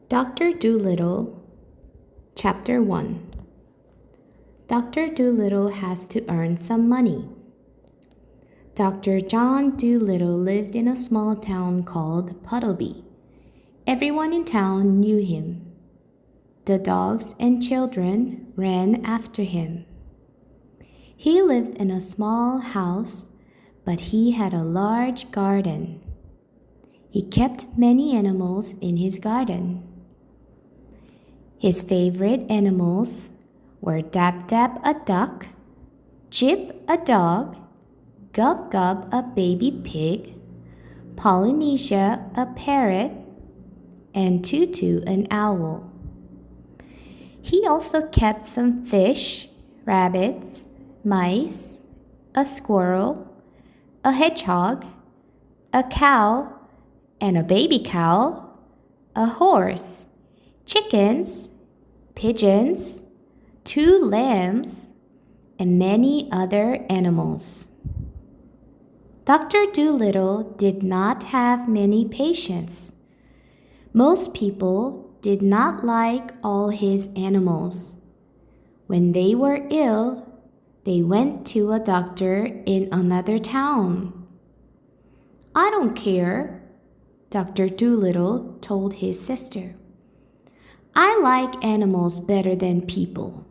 Dr. Dolittle, Chapter 1. Dr. Dolittle has to earn some money. Dr. John Dolittle lived in a small town called Puddleby. Everyone in town knew him. The dogs and children ran after him. He lived in a small house, but he had a large garden. He kept many animals in his garden. His favorite animals were Dab-Dab a duck, Jip a dog, Gub-Gub a baby pig, Polynesia a parrot, and Tutu an owl. He also kept some fish, rabbits, mice, a squirrel, a hedgehog, a cow, and a baby cow, a horse, chickens, pigeons, 2 lambs, and many other animals. Dr. Dolittle did not have many patients. Most people did not like all his animals. When they were ill, they went to a doctor in another town. "I don't care," Dr. Dolittle told his sister. "I like animals better than people."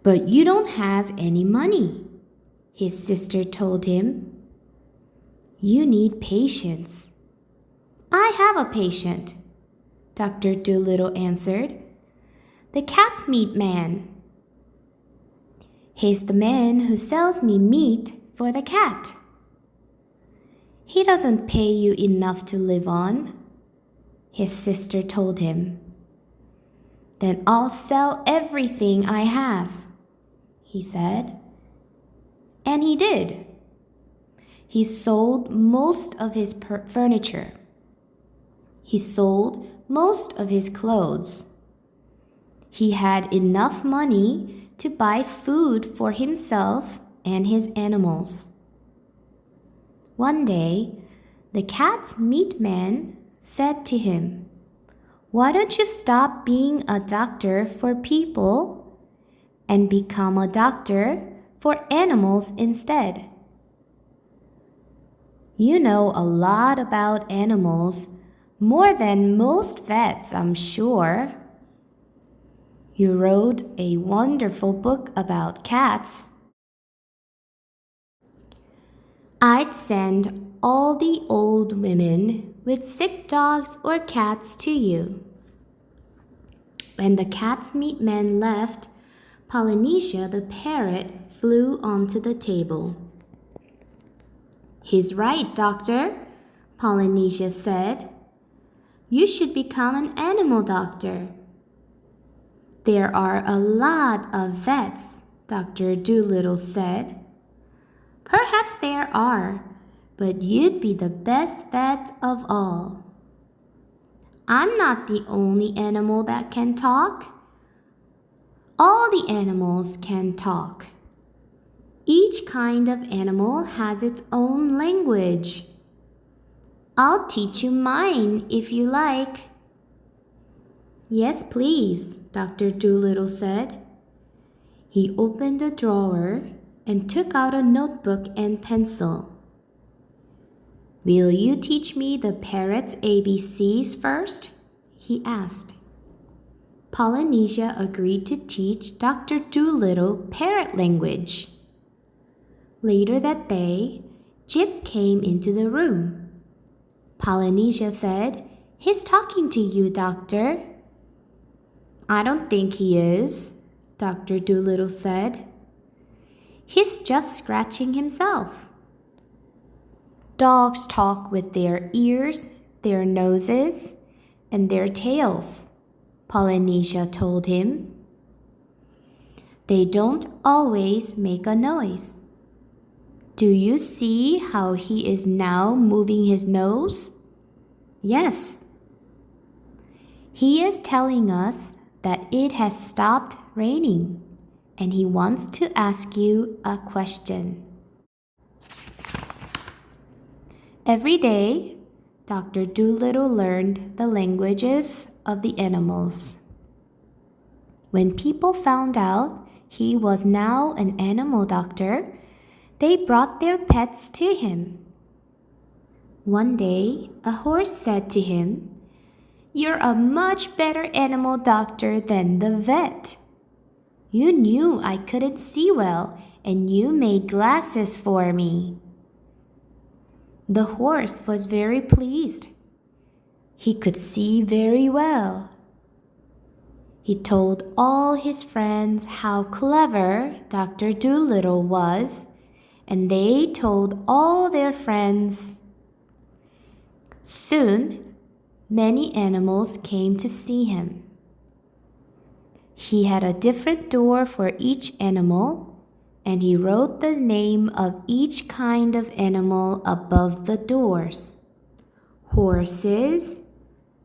"But you don't have any money," his sister told him. "You need patience." "I have a patient," Dr. Dolittle answered. "The cat's meat man. He's the man who sells me meat for the cat." "He doesn't pay you enough to live on," his sister told him. "Then I'll sell everything I have," he said. And he did. He sold most of his furniture. He sold most of his clothes. He had enough money to buy food for himself and his animals. One day, the cat's meat man said to him, "Why don't you stop being a doctor for people and become a doctor for animals instead? You know a lot about animals, more than most vets, I'm sure. You wrote a wonderful book about cats. I'd send all the old women with sick dogs or cats to you." When the cat's meat man left, Polynesia the parrot flew onto the table. "He's right, doctor," Polynesia said. "You should become an animal doctor." "There are a lot of vets," Dr. Dolittle said. "Perhaps there are, but you'd be the best vet of all." "I'm not the only animal that can talk. All the animals can talk. Each kind of animal has its own language. I'll teach you mine if you like." "Yes, please," Dr. Dolittle said. He opened a drawer and took out a notebook and pencil. "Will you teach me the parrot's ABCs first?" he asked. Polynesia agreed to teach Dr. Dolittle parrot language. Later that day, Jip came into the room. Polynesia said, "He's talking to you, doctor." "I don't think he is," Dr. Dolittle said. "He's just scratching himself." "Dogs talk with their ears, their noses, and their tails," Polynesia told him. "They don't always make a noise. Do you see how he is now moving his nose? Yes. He is telling us that it has stopped raining, and he wants to ask you a question." Every day, Dr. Dolittle learned the languages of the animals. When people found out he was now an animal doctor, they brought their pets to him. One day, a horse said to him, "You're a much better animal doctor than the vet. You knew I couldn't see well, and you made glasses for me." The horse was very pleased. He could see very well. He told all his friends how clever Dr. Dolittle was, and they told all their friends. Soon, many animals came to see him. He had a different door for each animal, and he wrote the name of each kind of animal above the doors. Horses,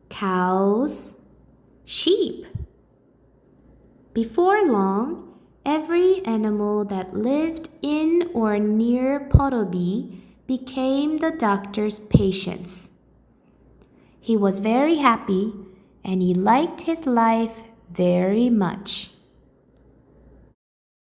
cows, sheep. Before long, every animal that lived in or near Puddleby became the doctor's patients. He was very happy, and he liked his life very much.